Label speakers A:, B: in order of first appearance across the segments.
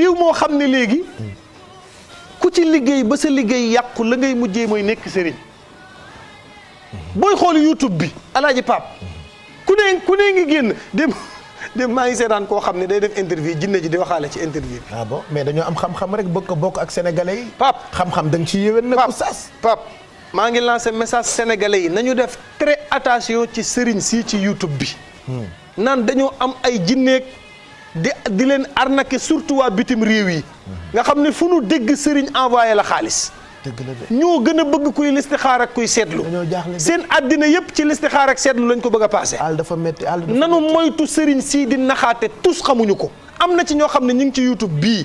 A: réew moo xam ne léegi ku ci liggéey ba sa liggéey yàqu la ngay mujjee mooy nekk sëriñ booy xool YouTube bi alaaji Pape ku ne ngi génn dem maa ngi seetaan koo xam ne day def interview jinne ji di waxaale ci interview bi.
B: ah bon mais dañoo am xam-xam rek bëgg ko bokk ak sénégalais yi.
A: Pape
B: xam-xam da nga ci yéwén nag. oustaz
A: Pape maa ngi lancé message sénégalais yi nañu def très attention ci sëriñ si ci YouTube bi. naan dañoo am ay jinneeg di leen arnaqué surtout waa bitim réew yi. nga xam ne fu nu dégg sëriñ envoyé la xaalis.
B: dëgg la de
A: ñoo gën a bëgg kuy listixaar ak kuy seetlu.
B: dañoo jaaxle
A: seen àddina yëpp ci listixaar ak seetlu lañ ko bëgg a paase.
B: àll dafa métti
A: nanu moytu sëriñ sii di naxaate tous xamuñu ko. am na ci ñoo xam ne ñu ngi ci YouTube bii.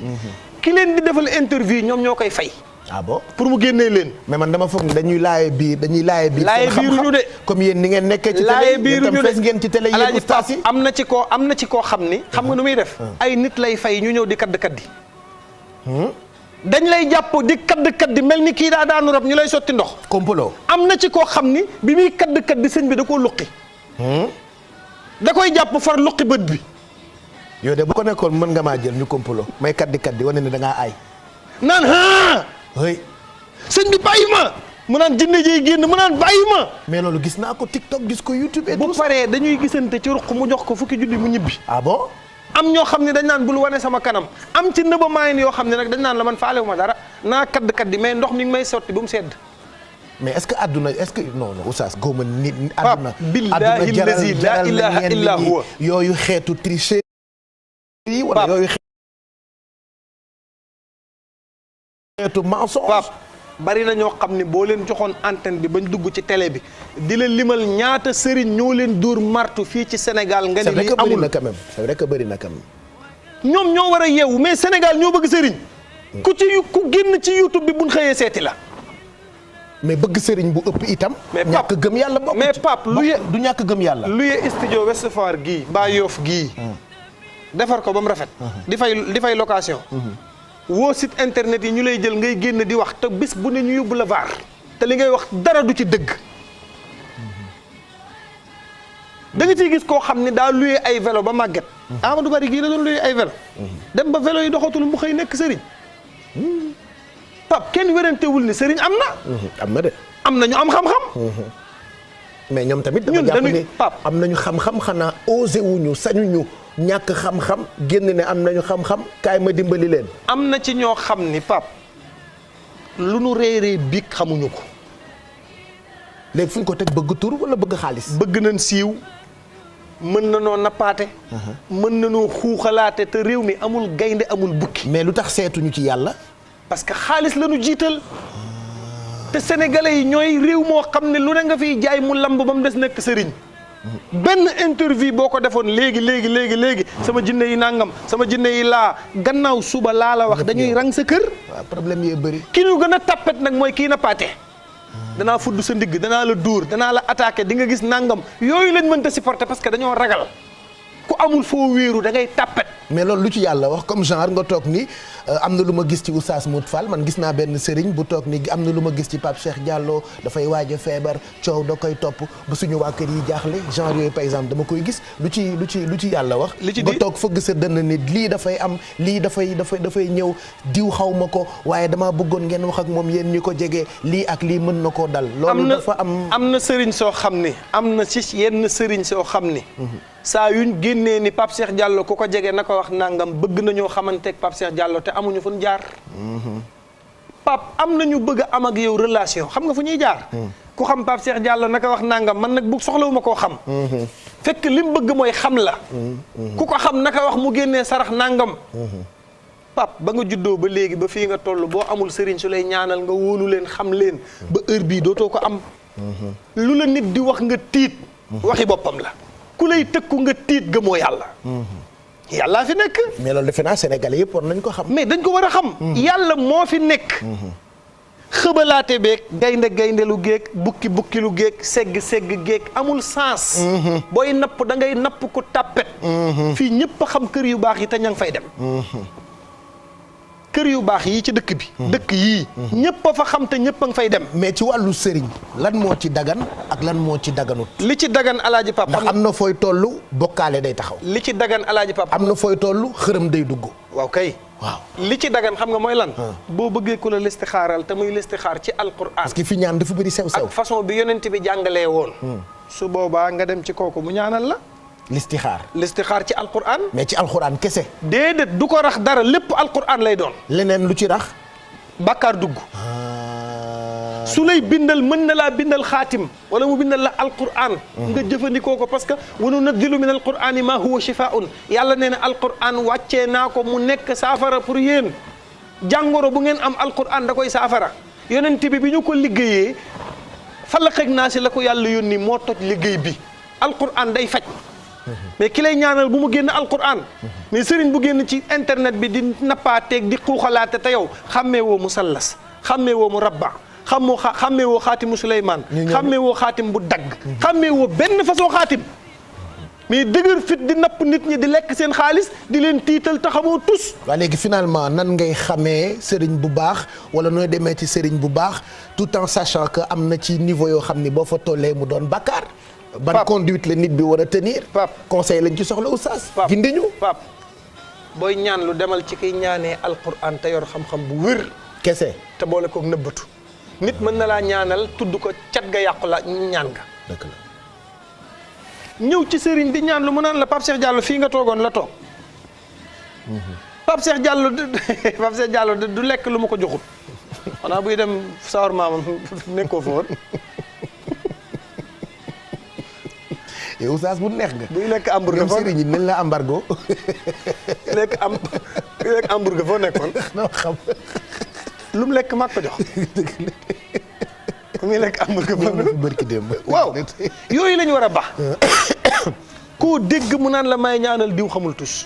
A: ki leen di defal interview ñoom ñoo koy fay.
B: ah bon
A: pour mu génnee leen.
B: mais man dama foog ne dañuy laaye biir laaye
A: biiruñu de
B: comme yéen ni ngeen nekkee ci télé
A: laaye biiruñu de
B: fees ngeen ci télé yéen ustaas yi
A: am na ci koo xam ni xam nga nu muy def. ay nit lay fay ñu ñëw di kaddi. dañ lay jàpp di kaddi mel ni kii daa daanu rab ñu lay sotti ndox.
B: komplo
A: am na ci koo xam ni bi muy kaddi sëñ bi da koo luqi. da koy jàpp far luqi bët bi.
B: yow de bu ko nekkoon mën nga maa jël ñu komplo may kaddi wane ne da ngaa aay.
A: naan
B: oui.
A: sëñ bi bàyyi ma. mu naan jinne jiy génn mu naan bàyyi ma.
B: mais loolu gis naa ko TikTok gis ko YouTube. et
A: bu paree dañuy gisante ci ruq mu jox ko fukki junni mu ñibbi.
B: ah bon.
A: am ñoo xam ne dañ naan bul wane sama kanam am ci nëba maayin yoo xam ne nag dañ naan la man faalewu ma dara naa kaddi mais ndox mi ngi may sotti bu mu sedd.
B: mais est-ce que àdduna est-ce que non oustaz góoma nit
A: àdduna billahi allazi la ilaha illa huwa
B: yooyu xeetu tricherie yi wala yooyu xeetu mensonge.
A: bari na ñoo xam ne boo leen joxoon antenne bi bañ dugg ci télé bi di leen limal ñaata sëriñ ñoo leen dóor martu fii ci Sénégal nga ne lii amul
B: c'est vrai que bëri na quand même.
A: ñoom ñoo war a yeewu mais Sénégal ñoo bëgg sëriñ ku génn ci YouTube bi buñ xëyee seeti la
B: mais bëgg sëriñ bu ëpp itam.
A: mais
B: ñàkk gëm yàlla bokk
A: mais Pape
B: du ñàkk gëm yàlla.
A: luye studio Ouest Foire gii mbaa Yoff gii defar ko ba mu rafet di fay location woo site internet yi ñu lay jël ngay génn di wax te bis bu ne ñu yóbbu la vaar te li ngay wax dara du ci dëgg da nga ciy gis koo xam ne daa luye ay vélo ba màgget Amadou Bari gii la doon luye ay vélo dem ba vélo yi doxatul mu xëy nekk sëriñ Pape kenn wérantewul ni sëriñ am na
B: am na de
A: am na ñu am xam-xam
B: mais ñoom tamit dama jàpp ne am nañu xam-xam xanaa osé wuñu sañuñu ñàkk xam-xam génn ne am nañu xam-xam kaay ma dimbali leen.
A: am na ci ñoo xam ni Pape lu nu réeree biig xamuñu ko.
B: léegi fu ñu ko teg bëgg tur wala bëgg xaalis.
A: bëgg nañ siiw mën na noo nappaate. mën na noo xuuxalaate te réew mi amul gaynde amul bukki.
B: mais lu tax seetuñu ci yàlla.
A: parce que xaalis la ñu jiital. te sénégalais yi ñooy réew moo xam ne lu ne nga fiy jaay mu lamb ba mu des nekk sëriñ. benn interview boo ko defoon léegi sama jinne yi nangam sama jinne yi laa gannaaw suba laa la wax dañuy rang sa kër.
B: waaw problème yee bëri.
A: ki ñu gën a tappet nag mooy kii na paate. danaa fudd sa ndigg danaa la dóor danaa la attaqué di nga gis nangam yooyu lañ mënta supporter parce que dañoo ragal ku amul foo wéeru da ngay tappet.
B: mais loolu lu ci yàlla wax comme genre nga toog ni am na lu ma gis ci Oustaz Modou Fall man gis naa benn sëriñ bu toog ni am na lu ma gis ci Pape Cheikh Diallo dafay waaj a feebar coow da koy topp ba suñu waa kër yi jaaxle genre yooyu par exemple dama koy gis lu ci yàlla wax.
A: li ci
B: nga toog fëgg sa dënn nit lii dafay am lii dafay ñëw diw xaw ma ko waaye damaa bëggoon ngeen wax ak moom yéen ñi ko jege lii ak lii mën na koo dal. loolu dafa am
A: na sëriñ soo xam ni am na ci yenn sëriñ soo xam ni. saa yuñ génnee ni Pape Cheikh Diallo ku ko jege na ko wax nangam bëgg nañoo xamanteeg Pape Cheikh Diallo te amuñu fu ñu jaar. Pape am nañu bëgg a am ak yow relation xam nga fu ñuy jaar. ku xam Pape Cheikh Diallo naka wax nangam man nag bu soxlawuma koo xam. fekk li mu bëgg mooy xam la. ku ko xam naka wax mu génnee sarax nangam. Pape ba nga juddoo ba léegi ba fii nga toll boo amul sëriñ su lay ñaanal nga wóolu leen xam leen. ba heure bii dootoo ko am. lu la nit di wax nga tiit. waxi boppam la. ku lay tëkku nga tiit gëmoo yàlla. yàllaa fi nekk.
B: mais loolu defe naa Sénégalais yëpp war nañ ko xam.
A: mais dañ ko war a xam. yàlla moo fi nekk. xëbalaate beeg gaynde lu géeg bukki lu géeg segg géeg amul sens. booy napp da ngay napp ko tàppet. fii ñëpp a xam kër yu baax yi te ña ngi fay dem. kër yu baax yii ci dëkk bi. dëkk yii. ñëpp a fa xam te ñëpp a nga fay dem.
B: mais ci wàllu sëriñ lan moo ci dagan ak lan moo ci daganut.
A: li ci dagan alaaji Pape.
B: ndax am na fooy tollu bokkaale day taxaw.
A: li ci dagan alaaji Pape.
B: am na fooy tollu xërëm day dugg.
A: waaw kay.
B: waaw
A: li ci dagan xam nga mooy lan. boo bëggee ku la listixaaral te muy listixaar ci alquran.
B: parce que fi ñaan dafa bëri sew-sew.
A: ak façon bi yonent bi jàngalee woon. su boobaa nga dem ci kooku mu ñaanal la. listixaar ci alquran.
B: mais ci alquran kese.
A: déedéet du ko rax dara lépp alquran lay doon.
B: leneen lu ci rax.
A: bàkkaar dugg. su lay bindal mën na laa bindal xaatim wala mu bindal la alquran. nga jëfandikoo ko parce que wa nunazzilu min alqurani ma huwa shifaun yàlla nee na alquran wàccee naa ko mu nekk saafara pour yéen jàngoro bu ngeen am alquran da koy saafara yonent bi ñu ko liggéeyee falaq ak naas la ko yàlla yónni moo toj liggéey bi alquran day faj. mais ki lay ñaanal bu mu génn alquran. mais sëriñ bu génn ci internet bi di nappaateeg di xuuxalaate te yow xàmmee woo musallas xàmmee woo mu rabba xàmmee woo xaatimu Suleymaan xàmmee woo xaatim bu dagg xàmmee woo benn façon xaatim mais dëgër fit di napp nit ñi di lekk seen xaalis di leen tiital te xamoo tus.
B: waaw léegi finalement nan ngay xamee sëriñ bu baax wala nooy demee ci sëriñ bu baax tout en sachant que am na ci niveau yoo xam ni boo fa tollee mu doon bàkkaar. ban conduite la nit bi war a tenir. conseil lañ ci soxla oustaz. gindi ñu
A: Pape booy ñaan lu demal ci kiy ñaanee alquran te yor xam-xam bu wér.
B: kese
A: te boole koog nëbbatu. nit mën na laa ñaanal tudd ko cat ga yàqu la ñaan nga.
B: dëgg la.
A: ñëw ci sëriñ di ñaan lu mu naan la Pape Cheikh Diallo fii nga toogoon la toog. Pape Cheikh Diallo du lekk lu ma ko joxut. xanaa buy dem sawar maamam nekkoo fa woon.
B: yow oustaz bu neex nga.
A: buy lekk hamburger foo
B: sëriñ yi nañ la embargo.
A: lekk hamburger foo nekkoon.
B: non xam.
A: lu mu lekk mag ko jox. muy lekk hamburger foo nekkoon.
B: barki démb.
A: waaw yooyu la ñu war a baax. koo dégg mu naan la may ñaanal diw xamul tus.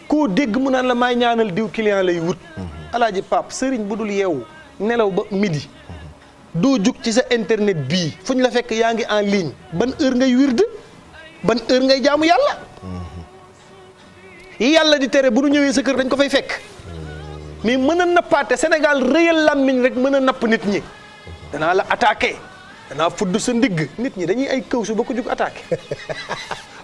A: koo dégg mu naan la may ñaanal diw client lay wut. alaaji Pape sëriñ bu dul yeewu nelaw ba midi. doo jug ci sa internet bii fu ñu la fekk yaa ngi en ligne ban heure ngay wird ban heure ngay jaamu yàlla. yi yàlla di tere bu nu ñëwee sa kër dañ ko fay fekk. mais mën a nappaate Sénégal rëyal làmmiñ rek mën a napp nit ñi. danaa la attaqué danaa fudd sa ndigg nit ñi dañuy ay këw su ba ko jug attaqué.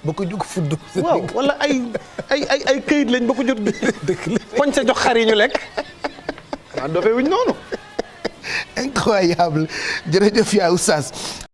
B: ba ko jug fudd.
A: waaw wala ay këyit lañ ba ko jot.
B: dëgg la
A: poñ sa jox xar yi ñu lekk. xanaa dofee wuñ noonu.
B: incroyable jërëjëf yaa oustaz